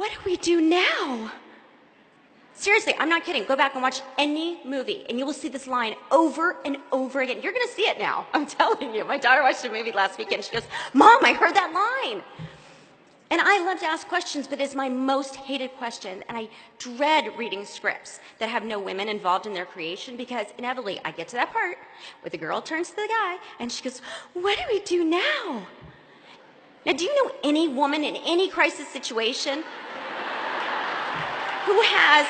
what do we do now? Seriously, I'm not kidding. Go back and watch any movie, and you will see this line over and over again. You're going to see it now. I'm telling you. My daughter watched a movie last weekend. She goes, Mom, I heard that line. And I love to ask questions, but it's my most hated question. And I dread reading scripts that have no women involved in their creation, because inevitably I get to that part where the girl turns to the guy, and she goes, what do we do now? Now, do you know any woman in any crisis situation who has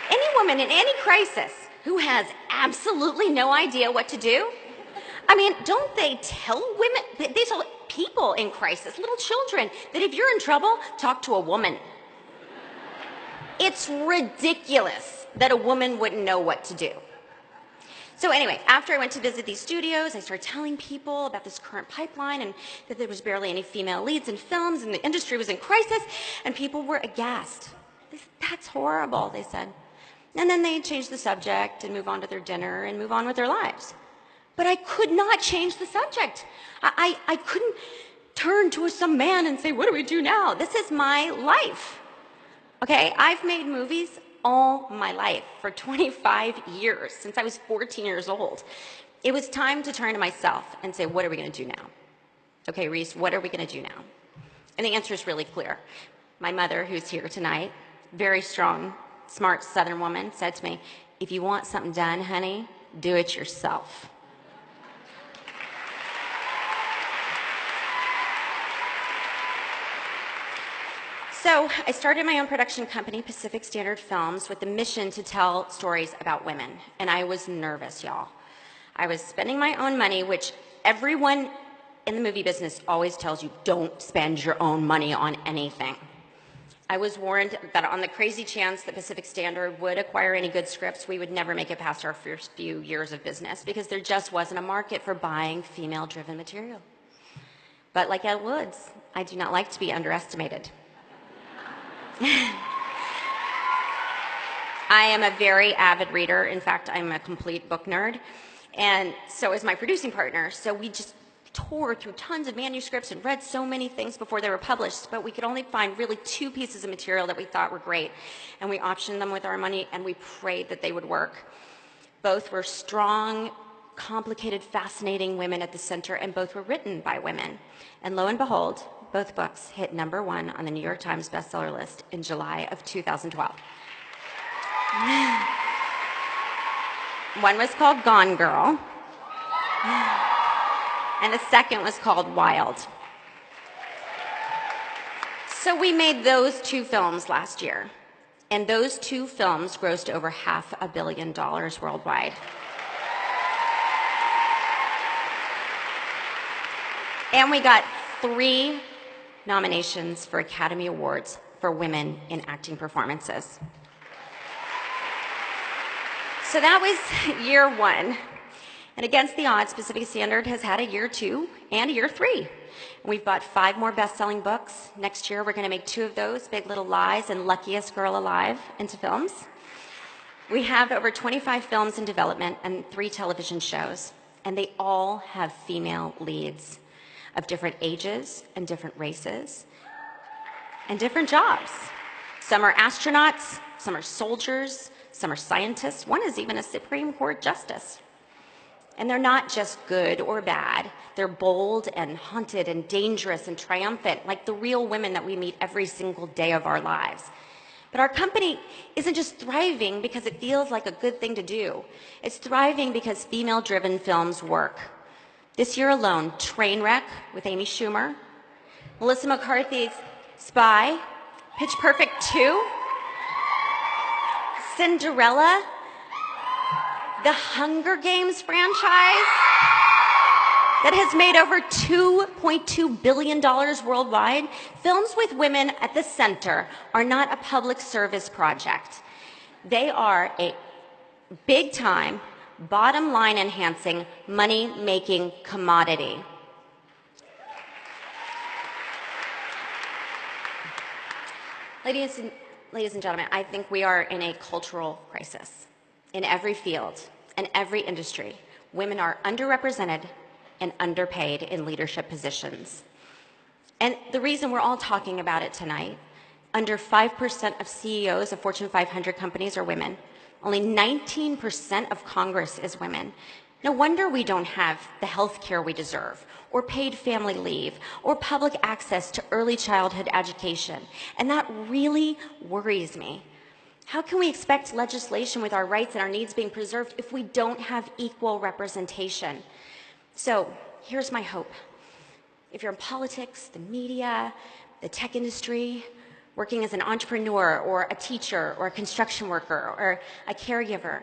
any woman in any crisis who has absolutely no idea what to do? I mean, don't they tell women, they tell people in crisis, little children, that if you're in trouble, talk to a woman. It's ridiculous that a woman wouldn't know what to do. So anyway, after I went to visit these studios, I started telling people about this current pipeline and that there was barely any female leads in films and the industry was in crisis, and people were aghast. They said, that's horrible, they said. And then they'd change the subject and move on to their dinner and move on with their lives. But I could not change the subject. I couldn't turn to some man and say, what do we do now? This is my life. Okay, I've made movies all my life for 25 years, since I was 14 years old. It was time to turn to myself and say, what are we going to do now? Okay, Reese, what are we going to do now? And the answer is really clear. My mother, who's here tonight, very strong, smart Southern woman, said to me, if you want something done, honey, do it yourself. So I started my own production company, Pacific Standard Films, with the mission to tell stories about women. And I was nervous, y'all. I was spending my own money, which everyone in the movie business always tells you, don't spend your own money on anything. I was warned that on the crazy chance that Pacific Standard would acquire any good scripts, we would never make it past our first few years of business, because there just wasn't a market for buying female-driven material. But like Ed Woods, I do not like to be underestimated. I am a very avid reader. In fact, I'm a complete book nerd. And so is my producing partner. So we just tore through tons of manuscripts and read so many things before they were published, but we could only find really 2 pieces of material that we thought were great. And we optioned them with our money, and we prayed that they would work. Both were strong, complicated, fascinating women at the center, and both were written by women. And lo and behold, both books hit #1 on the New York Times bestseller list in July of 2012. One was called Gone Girl, and the second was called Wild. So we made those 2 films last year, and those 2 films grossed over $500 million worldwide. And we got 3 nominations for Academy Awards for women in acting performances. So that was year 1. And against the odds, Pacific Standard has had a year 2 and a year 3. We've bought 5 more best-selling books. Next year, we're going to make 2 of those, Big Little Lies and Luckiest Girl Alive, into films. We have over 25 films in development and 3 television shows, and they all have female leads of different ages and different races and different jobs. Some are astronauts, some are soldiers, some are scientists. One is even a Supreme Court justice. And they're not just good or bad. They're bold and haunted and dangerous and triumphant, like the real women that we meet every single day of our lives. But our company isn't just thriving because it feels like a good thing to do. It's thriving because female-driven films work. This year alone, Trainwreck with Amy Schumer, Melissa McCarthy's Spy, Pitch Perfect 2, Cinderella, the Hunger Games franchise that has made over $2.2 billion worldwide. Films with women at the center are not a public service project. They are a big-time, bottom-line enhancing, money-making commodity. Ladies and gentlemen, I think we are in a cultural crisis. In every field, in every industry, women are underrepresented and underpaid in leadership positions. And the reason we're all talking about it tonight, under 5% of CEOs of Fortune 500 companies are women. Only 19% of Congress is women. No wonder we don't have the health care we deserve, or paid family leave, or public access to early childhood education. And that really worries me. How can we expect legislation with our rights and our needs being preserved if we don't have equal representation? So here's my hope. If you're in politics, the media, the tech industry, working as an entrepreneur or a teacher or a construction worker or a caregiver,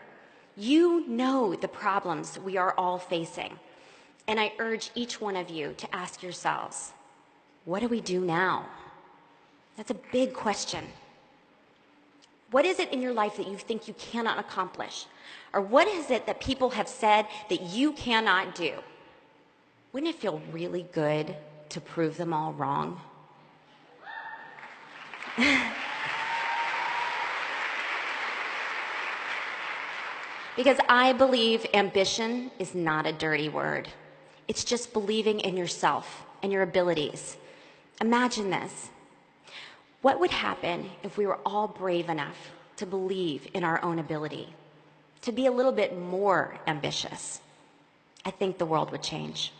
you know the problems we are all facing. And I urge each one of you to ask yourselves, what do we do now? That's a big question. What is it in your life that you think you cannot accomplish? Or what is it that people have said that you cannot do? Wouldn't it feel really good to prove them all wrong? Because I believe ambition is not a dirty word. It's just believing in yourself and your abilities. Imagine this. What would happen if we were all brave enough to believe in our own ability, to be a little bit more ambitious? I think the world would change.